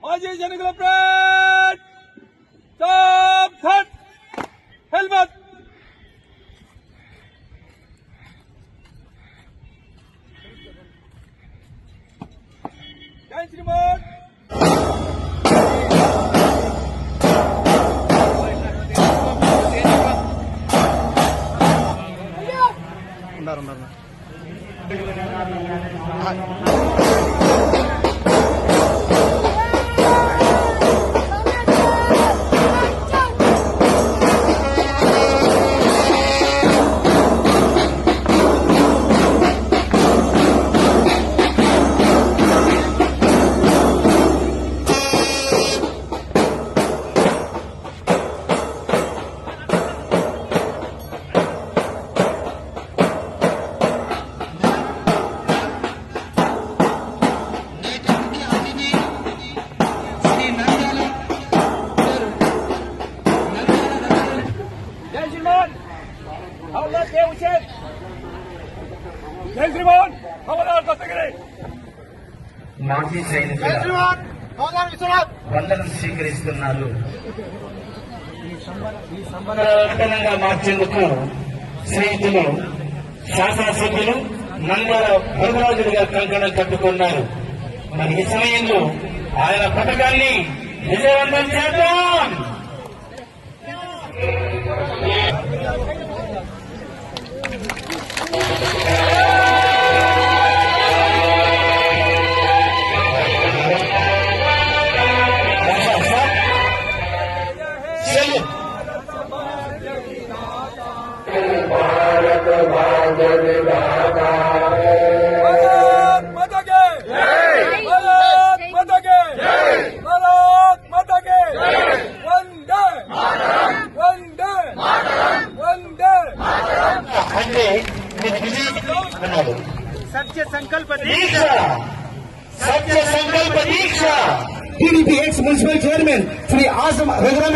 మాజీ జనకుల prayed top that helmet జై శ్రీమాన్ ఉన్నారు మాజీ సైనికుల వందనం స్వీకరిస్తున్నారు. సంబరంగా మార్చేందుకు స్నేహితులు శాసనసభ్యులు నంద్యాల వరదరాజులుగా కంకణం కట్టుకున్నారు. మరి ఈ సమయంలో ఆయన పథకాన్ని విజయవంతం చేద్దాం. सत्य संकल्प दीक्षा TDP ex municipal chairman Shri Azam Raghuram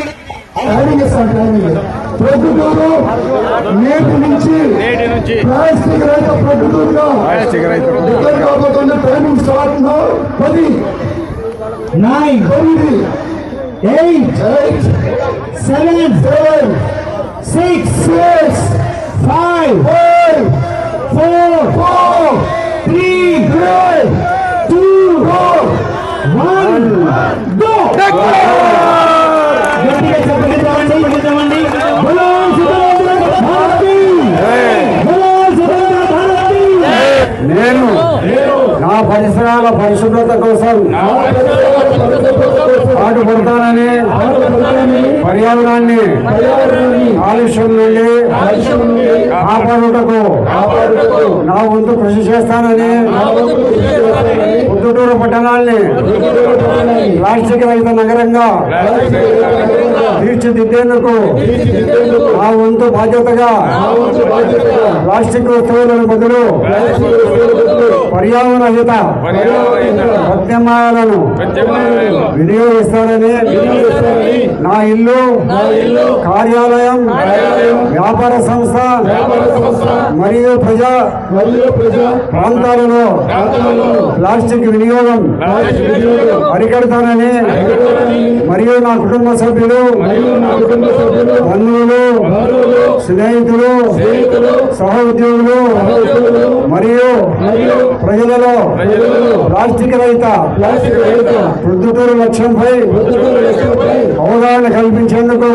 నేటి నుంచి ప్లాస్టిక్ రహిత ప్రకృతిగా కాబోతుంది. Timing start now. 10 9 8 7 6 5 4 3 2 1 go. నేను నా పరిసరాల పరిశుభ్రత కోసం పాటుపడతానని, పర్యావరణాన్ని కాలుష్యం నుండి కాపాడుటకు నా వంతు కృషి చేస్తానని, పొద్దుటూరు పట్టణాన్ని ప్లాస్టిక్ రహిత నగరంగా తీర్చిదిద్దేందుకు నా వంతు బాధ్యతగా ప్లాస్టిక్ వస్తువులను బదులు పర్యావరణ హిత ప్రత్యామ్నాయాలను వినియోగిస్తానని, నా ఇల్లు, కార్యాలయం, వ్యాపార సంస్థ మరియు ప్రజా ప్రాంతాలలో ప్లాస్టిక్ వినియోగం అరికడతానని మరియు నా కుటుంబ సభ్యులు, బంధువులు, స్నేహితులు, సహ ఉద్యోగులు మరియు ప్రజలలో ప్లాస్టిక్ రహిత ప్రొద్దుటూరు లక్ష్యంపై అవగాహన కల్పించేందుకు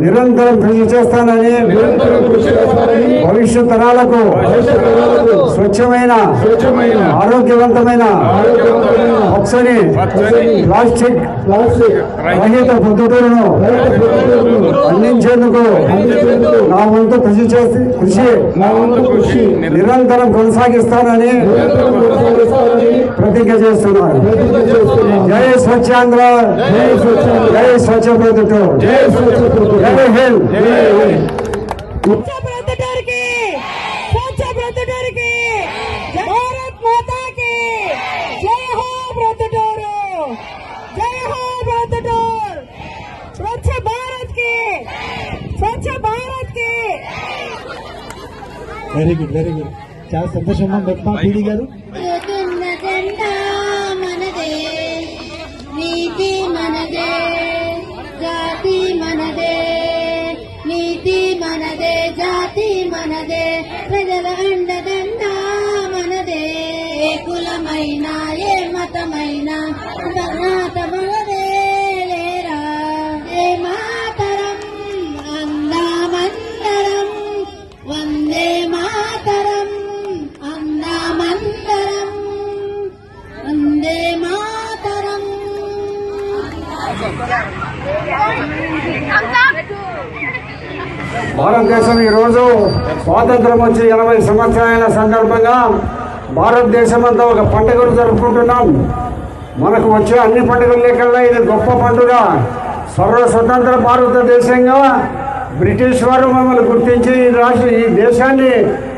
నిరంతరం కృషి చేస్తానని, భవిష్యత్ తరాలకు స్వచ్ఛమైన ఆరోగ్యవంతమైన పచ్చని ప్లాస్టిక్ రహిత ప్రొద్దుటూరును అందించేందుకు నా వంతు కృషి నిరంతరం కొనసాగిస్తానని ప్రతిజ్ఞ చేస్తున్నారు. జై స్వచ్ఛాంధ్ర, జై స్వచ్ఛ ప్రొద్దుటూరు, జై Hind. Very good, very good. చాలా సంతోషంగా మెప్మా పీడి గారు. కులమైనా ఏ మతమైనా తమగదే లేరా ఏ మాతరం అందామందరం వందే మాతరం అందామందరం వందే మాతరం. భారతదేశం ఈరోజు స్వాతంత్రం వచ్చి 80 సంవత్సరాల సందర్భంగా భారతదేశం అంతా ఒక పండుగను జరుపుకుంటున్నాం. మనకు వచ్చే అన్ని పండుగల లెక్కల్లో ఇది గొప్ప పండుగ. స్వతంత్ర భారతదేశంగా బ్రిటిష్ వారు మమ్మల్ని గుర్తించి ఈ దేశాన్ని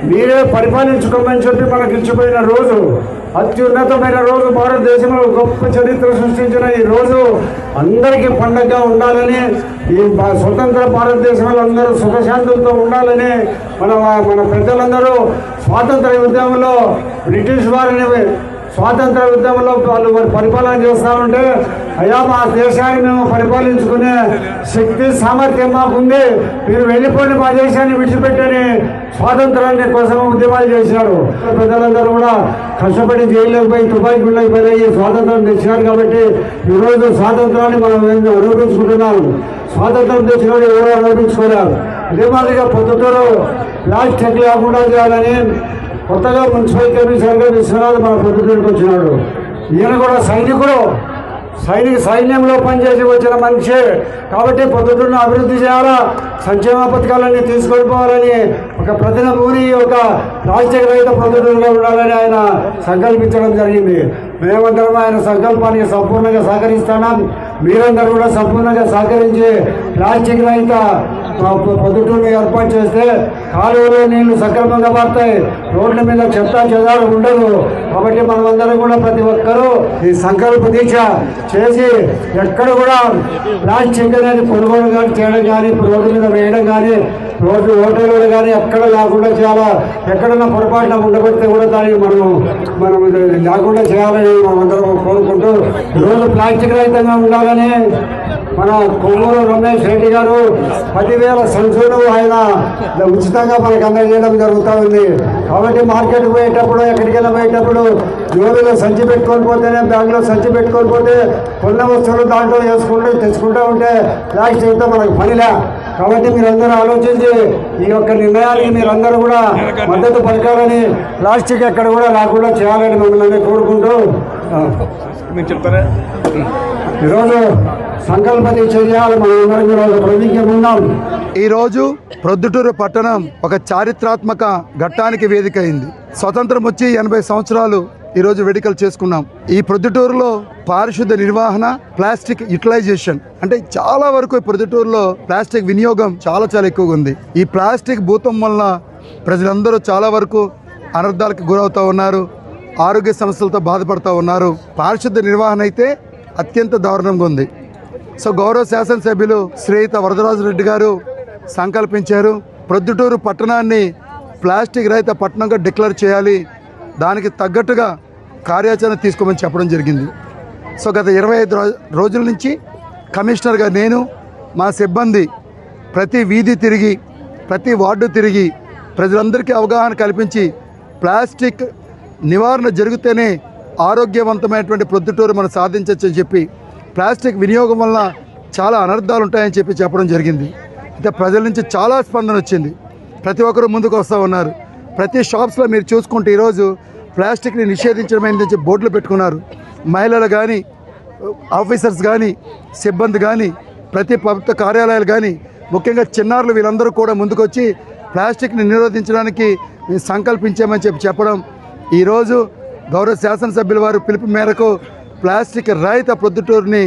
మీరే పరిపాలించుకోమని చెప్పి మనకు ఇచ్చిపోయిన రోజు, అత్యున్నతమైన రోజు. భారతదేశంలో గొప్ప చరిత్ర సృష్టించిన ఈ రోజు అందరికీ పండగగా ఉండాలని, ఈ స్వతంత్ర భారతదేశంలో అందరూ సుఖశాంతులతో ఉండాలని మన పెద్దలందరూ స్వాతంత్ర యుద్ధంలో బ్రిటిష్ వారిని స్వాతంత్ర యుద్ధంలో వాళ్ళు పరిపాలన చేస్తూ ఉంటే, అయ్యా మా దేశాన్ని మేము పరిపాలించుకునే శక్తి సామర్థ్యం మాకుంది, మీరు వెళ్ళిపోయి మా దేశాన్ని విడిచిపెట్టని స్వాతంత్రాన్ని కోసం ఉద్యమాలు చేశారు. పెద్దలందరూ కూడా కష్టపడి జైల్లోకి పోయి తుపాకీ గుళ్ళకి పోయి స్వాతంత్రం తెచ్చినారు. కాబట్టి ఈరోజు స్వాతంత్రాన్ని మనం అనుభవించుకుంటున్నాము. స్వాతంత్రం తెచ్చినప్పుడు ఎవరు అనుభవించుకోలేరు. అదే మాదిరిగా పొద్దుటూరు ప్లాస్టిక్ లేకుండా చేయాలని కొత్తగా మున్సిపల్ కమిషనర్గా విశ్వనాథ్ మన పొద్దుటూరుకి వచ్చినాడు. ఈయన కూడా సైన్యంలో పనిచేసి వచ్చిన మనిషి కాబట్టి పొద్దుటూరును అభివృద్ధి చేయాలా, సంక్షేమ పథకాలన్నీ తీసుకొని పోవాలని ఒక ప్రతినిధిని ఒక ప్లాస్టిక్ రహిత పొద్దుటూరులో ఉండాలని ఆయన సంకల్పించడం జరిగింది. మేమందరం ఆయన సంకల్పానికి సంపూర్ణంగా సహకరిస్తున్నాం. మీరందరూ కూడా సంపూర్ణంగా సహకరించి ప్లాస్టిక్ రహిత పొద్దుటూరుని ఏర్పాటు చేస్తే కాలువలో నీళ్లు సక్రమంగా పడతాయి, రోడ్ల మీద చెత్త చెదారం ఉండదు. కాబట్టి మనమందరం కూడా ప్రతి ఒక్కరూ ఈ సంకల్ప దీక్ష చేసి ఎక్కడ కూడా ప్లాస్టిక్ అనేది కొనుగోలు కానీ చేయడం కానీ, రోడ్డు మీద వేయడం కానీ, రోడ్డు హోటల్లో కానీ ఎక్కడ లేకుండా చేయాలా. ఎక్కడన్నా పొరపాటున ఉండబడితే కూడా దానికి మనం లేకుండా చేయాలని మనమందరం కోరుకుంటూ ఈరోజు ప్లాస్టిక్ రహితంగా ఉండాలని మన కొమ్మూరు రమేష్ రెడ్డి గారు 10,000 సంచులు ఆయన ఉచితంగా మనకు అందజేయడం జరుగుతూ ఉంది. కాబట్టి మార్కెట్కి పోయేటప్పుడు ఎక్కడికైనా పోయేటప్పుడు జోబీలో సంచి పెట్టుకొని పోతేనే, బ్యాగ్లో సంచి పెట్టుకొని పోతే కొన్న వస్తువులు దాంట్లో వేసుకుంటూ తెచ్చుకుంటూ ఉంటే ప్లాస్టిక్తో మనకు పనిలే. కాబట్టి మీరందరూ ఆలోచించి ఈ యొక్క నిర్ణయానికి మీరందరూ కూడా మద్దతు పలకాలని, ప్లాస్టిక్ ఎక్కడ కూడా రాకుండా చేయాలని మమ్మల్ని కోరుకుంటూ మీరు చెప్తారా? ఈరోజు సంకల్ప దీక్ష చేయాలి. మనందరం కూడా ప్రతిజ్ఞ ఉన్నాం. ఈరోజు ప్రొద్దుటూరు పట్టణం ఒక చారిత్రాత్మక ఘట్టానికి వేదిక అయింది. స్వతంత్రం వచ్చి 80 సంవత్సరాలు ఈరోజు వేడుకలు చేసుకున్నాం. ఈ ప్రొద్దుటూరులో పారిశుద్ధ నిర్వహణ, ప్లాస్టిక్ యూటిలైజేషన్ అంటే చాలా వరకు ప్రొద్దుటూరులో ప్లాస్టిక్ వినియోగం చాలా ఎక్కువగా ఉంది. ఈ ప్లాస్టిక్ భూతం వలన ప్రజలందరూ చాలా వరకు అనర్థాలకు గురవుతూ ఉన్నారు, ఆరోగ్య సమస్యలతో బాధపడుతూ ఉన్నారు. పారిశుద్ధ నిర్వహణ అయితే అత్యంత దారుణంగా ఉంది. సో గౌరవ శాసనసభ్యులు శ్రీయుత వరదరాజు రెడ్డి గారు సంకల్పించారు, ప్రొద్దుటూరు పట్టణాన్ని ప్లాస్టిక్ రహిత పట్టణంగా డిక్లేర్ చేయాలి, దానికి తగ్గట్టుగా కార్యాచరణ తీసుకోమని చెప్పడం జరిగింది. సో గత 25 రోజుల నుంచి కమిషనర్గా నేను, మా సిబ్బంది ప్రతి వీధి తిరిగి, ప్రతి వార్డు తిరిగి ప్రజలందరికీ అవగాహన కల్పించి ప్లాస్టిక్ నివారణ జరిగితేనే ఆరోగ్యవంతమైనటువంటి ప్రొద్దుటూరు మనం సాధించవచ్చని చెప్పి, ప్లాస్టిక్ వినియోగం వలన చాలా అనర్థాలు ఉంటాయని చెప్పి చెప్పడం జరిగింది. అయితే ప్రజల నుంచి చాలా స్పందన వచ్చింది. ప్రతి ఒక్కరూ ముందుకు వస్తూ ఉన్నారు. ప్రతి షాప్స్లో మీరు చూసుకుంటే ఈరోజు ప్లాస్టిక్ని నిషేధించడమైందని బోర్డులు పెట్టుకున్నారు. మహిళలు కానీ, ఆఫీసర్స్ కానీ, సిబ్బంది కానీ, ప్రతి ప్రభుత్వ కార్యాలయాలు కానీ, ముఖ్యంగా చిన్నారులు వీళ్ళందరూ కూడా ముందుకొచ్చి ప్లాస్టిక్ని నిరోధించడానికి సంకల్పించామని చెప్పడం, ఈరోజు గౌరవ శాసనసభ్యుల వారు పిలుపు మేరకు ప్లాస్టిక్ రహిత ప్రొద్దుటూరుని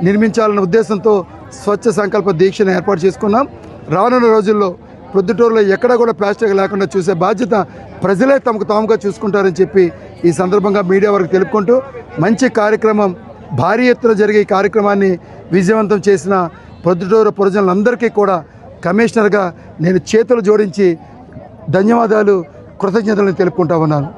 నిర్మించాలన్న ఉద్దేశంతో స్వచ్ఛ సంకల్ప దీక్షను ఏర్పాటు చేసుకున్నాం. రానున్న రోజుల్లో ప్రొద్దుటూరులో ఎక్కడ కూడా ప్లాస్టిక్ లేకుండా చూసే బాధ్యత ప్రజలే తమకు తాముగా చూసుకుంటారని చెప్పి ఈ సందర్భంగా మీడియా వారికి తెలుపుకుంటూ, మంచి కార్యక్రమం, భారీ ఎత్తున జరిగే ఈ కార్యక్రమాన్ని విజయవంతం చేసిన ప్రొద్దుటూరు ప్రజలందరికీ కూడా కమిషనర్గా నేను చేతులు జోడించి ధన్యవాదాలు, కృతజ్ఞతలను తెలుపుకుంటా ఉన్నాను.